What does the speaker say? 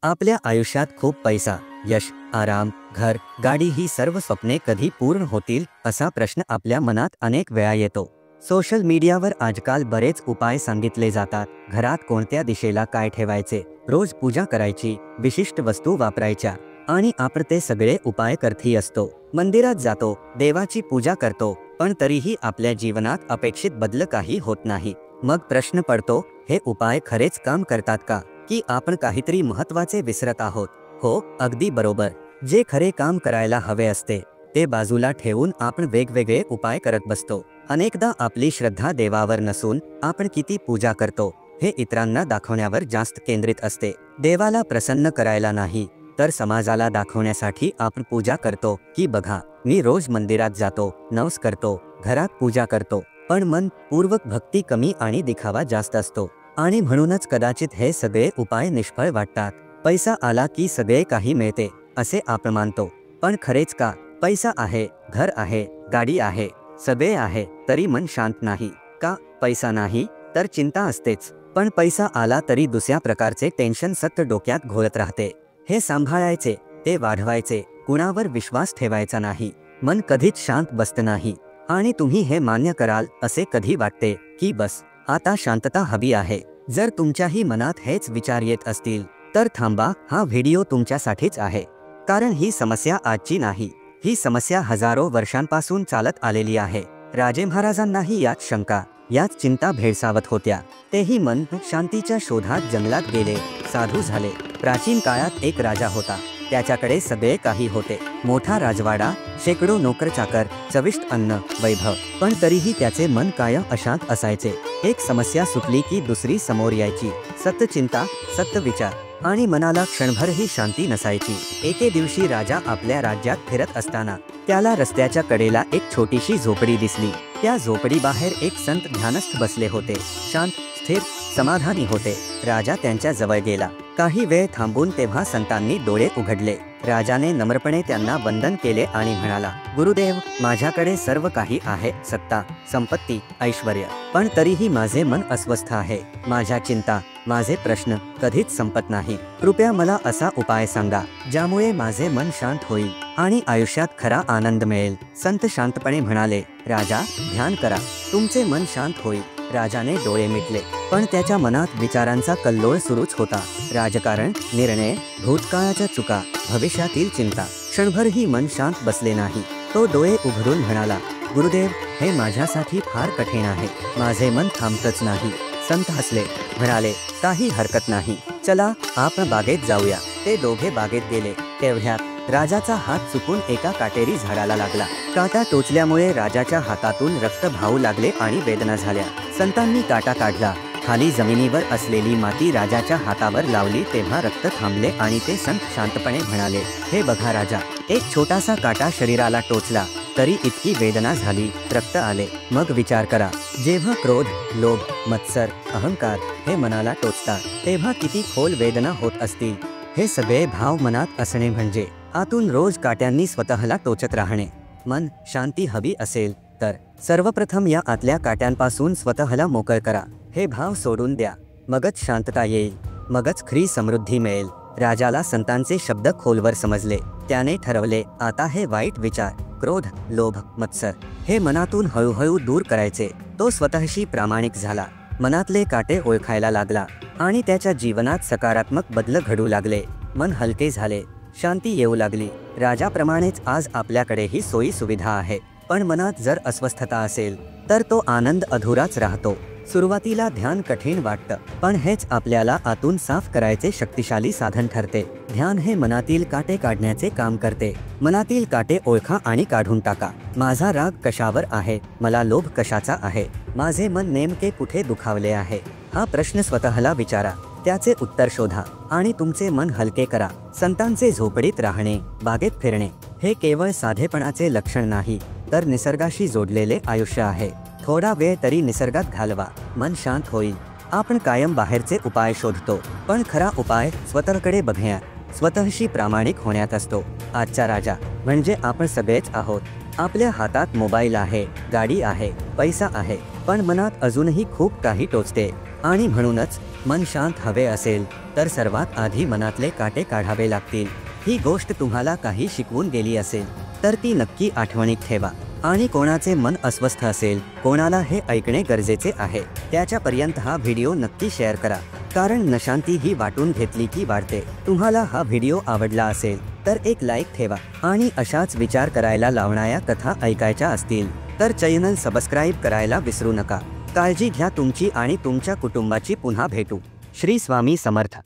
आपल्या आयुष्यात खूप पैसा, यश, आराम, घर, गाडी ही सर्व स्वप्ने कधी पूर्ण होतील असा प्रश्न आपल्या मनात अनेक वेळा येतो। सोशल मीडियावर आजकाल बरेच उपाय सांगितले जातात। घरात कोणत्या दिशेला काय ठेवायचे, रोज पूजा करायची, विशिष्ट वस्तू वापरायच्या आणि आपण ते सगळे उपाय करती असतो। मंदिरात जातो, देवाची पूजा करतो, पण तरीही आपल्या जीवनात अपेक्षित बदल काही होत नाही। मग प्रश्न पडतो, हे उपाय खरेच काम करतात का, की आपण काहीतरी महत्त्वाचे विसरत आहोत? हो, अगदी बरोबर। जे खरे काम करायला हवे असते ते बाजूला ठेवून आपण वेगवेगळे उपाय करत बसतो। अनेकदा आपली श्रद्धा देवावर नसून आपण किती पूजा करतो हे इतरांना दाखवण्यावर जास्त केंद्रित असते। देवाला प्रसन्न करायला नाही तर समाजाला दाखवण्यासाठी आपण पूजा करतो, की बघा मी रोज मंदिरात जातो, नवस करतो, घरात पूजा करतो, पण मन पूर्वक भक्ती कमी आणि दिखावा जास्त असतो। आणि म्हणूनच कदाचित हे सगळे उपाय निष्फळ वाटतात। पैसा आला की सगळे काही मिळते असे आपण मानतो, पण खरेच का? पैसा आहे, घर आहे, गाडी आहे, सगळे आहे, तरी मन शांत नाही का? पैसा नाही तर चिंता असतेच, पण पैसा आला तरी दुसऱ्या प्रकारचे टेन्शन सतत डोक्यात घोळत राहते। हे सांभाळायचे, ते वाढवायचे, कुणावर विश्वास ठेवायचा नाही, मन कधीच शांत बसत नाही। आणि तुम्ही हे मान्य कराल असे कधी वाटते की बस आता शांतता हवी आहे? जर तुमच्याही मनात हेच विचार येत असतील तर थांबा, हा व्हिडिओ तुमच्यासाठीच आहे। कारण ही समस्या आजची नाही, ही समस्या हजारो वर्षांपासून चालत आलेली आहे। राजे महाराजांनाही याच शंका, याच चिंता भेडसावत होत्या। तेही मन शांतीच्या शोधात जंगलात गेले, साधू झाले। प्राचीन काळात एक राजा होता, त्याच्याकडे सगळे काही होते, मोठा राजवाडा, शेकडो नोकर चाकर, चविष्ट अन्न, वैभव, पण तरीही त्याचे मन कायम अशांत असायचे। एक समस्या सुटली की दुसरी समोर यायची, सतत चिंता, सतत विचार, आणि मनाला क्षणभरही शांती नसायची। एके दिवशी राजा आपल्या राज्यात फिरत असताना त्याला रस्त्याच्या कडेला एक छोटीशी झोपडी दिसली। त्या झोपडीबाहेर एक संत ध्यानस्थ बसले होते, शांत, स्थिर, समाधानी होते। राजा त्यांच्या जवळ गेला, काही वेळ थांबून तेव्हा संतांनी डोळे उघडले। राजाने नम्रपणे त्यांना वंदन केले आणि म्हणाला, गुरुदेव, माझ्याकडे सर्व काही आहे, सत्ता, संपत्ती, ऐश्वर्य, पण तरीही माझे मन अस्वस्थ आहे। माझ्या चिंता, माझे प्रश्न कधीच संपत नाही। कृपया मला असा उपाय सांगा ज्यामुळे माझे मन शांत होईल आणि आयुष्यात खरा आनंद मिळेल। संत शांतपणे म्हणाले, राजा, ध्यान करा, तुमचे मन शांत होईल। राजाने डोळे मिटले, पण त्याच्या मनात विचारांचा कल्लोळ सुरूच होता। राजकारण, निर्णय, भूतकाळाच्या चुका, भविष्यातील चिंता। क्षणभरही मन शांत बसले नाही। तो डोळे उघडून म्हणाला, गुरुदेव, हे माझ्यासाठी फार कठीण आहे, माझे मन थांबतच नाही। संत हसले, म्हणाले, काही हरकत नाही, चला आपण बागेत जाऊया। ते दोघे बागेत गेले, तेवढ्यात राजाचा हात चुकून एका काटेरी झाडाला लागला। काटा टोचल्यामुळे राजाच्या हातातून रक्त वाहू लागले आणि वेदना झाल्या। संतांनी काटा काढला, खाली जमिनीवर असलेली माती राजाच्या हातावर लावली, तेव्हा रक्त थांबले आणि ते संत शांतपणे म्हणाले, हे बघा राजा, एक छोटासा काटा शरीराला टोचला तरी इतकी वेदना झाली, रक्त आले। मग विचार करा, जेव्हा क्रोध, लोभ, मत्सर, अहंकार हे मनाला टोचतात तेव्हा किती खोल वेदना होत असतील। हे सगळे भाव मनात असणे म्हणजे आतून रोज काट्यांनी स्वतःला टोचत राहणे। मन शांती हवी असेल तर सर्वप्रथम या आतल्या काट्यांपासून स्वतःला मोकळ करा। हे भाव सोडून द्या, मगच शांतता येईल, मगच खरी समृद्धी मिळेल। राजाला संतांचे शब्द खोलवर समजले। त्याने ठरवले, आता हे वाईट विचार, क्रोध, लोभ, मत्सर हे मनातून हळूहळू दूर करायचे। तो स्वतःशी प्रामाणिक झाला, मनातले काटे ओळखायला लागला आणि त्याच्या जीवनात सकारात्मक बदल घडू लागले। मन हलके झाले, शांती येऊ लागली। राजाप्रमाणेच आज आपल्याकडेही सोयी सुविधा आहे, पण मनात जर अस्वस्थता असेल तर तो आनंद अधुराच राहतो। सुरुवातीला ध्यान कठीण वाटतं, पण हेच आपल्याला आतून साफ करायचे शक्तिशाली साधन ठरते। ध्यान हे मनातील काटे काढण्याचे काम करते। मनातील काटे ओळखा आणि काढून टाका। माझा राग कशावर आहे, मला लोभ कशाचा आहे, माझे मन नेमके कुठे दुखावले आहे, हा प्रश्न स्वतःला विचारा, त्याचे उत्तर शोधा आणि तुमचे मन हलके करा। संतांचे झोपडीत राहणे, बागेत फिरणे हे केवळ साधेपणाचे लक्षण नाही, तर निसर्गाशी जोडलेले आयुष्य आहे। थोडा वेळ तरी निसर्गात घालवा, मन शांत होईल। आपण कायम बाहेरचे उपाय शोधतो, पण खरा उपाय स्वतःकडे बघण्यात, स्वतःशी प्रामाणिक होण्यात असतो। आजचा राजा म्हणजे आपण सगळेच आहोत। आपल्या हातात मोबाईल आहे, गाडी आहे, पैसा आहे, पण मनात अजूनही खूप काही टोचते। आणि म्हणूनच मन शांत हवे असेल तर सर्वात आधी मनातले काटे काढावे लागतील. ही गोष्ट तुम्हाला काही शिकवून गेली असेल तर ती नक्की आठवणीत ठेवा. आणि कोणाचे मन अस्वस्थ असेल, कोणाला हे ऐकणे गरजेचे आहे, त्याच्यापर्यंत हा व्हिडिओ नक्की शेअर करा. कारण नशांती ही वाटून घेतली की वाढते. तुम्हाला हा व्हिडिओ आवडला असेल तर एक लाईक ठेवा. आणि अशाच विचार करायला लावणाऱ्या कथा ऐकायच्या असतील तर चॅनल सबस्क्राईब करायला विसरू नका. काळजी घ्या तुमची आणि तुमच्या कुटुंबाची. पुन्हा भेटू. श्री स्वामी समर्थ.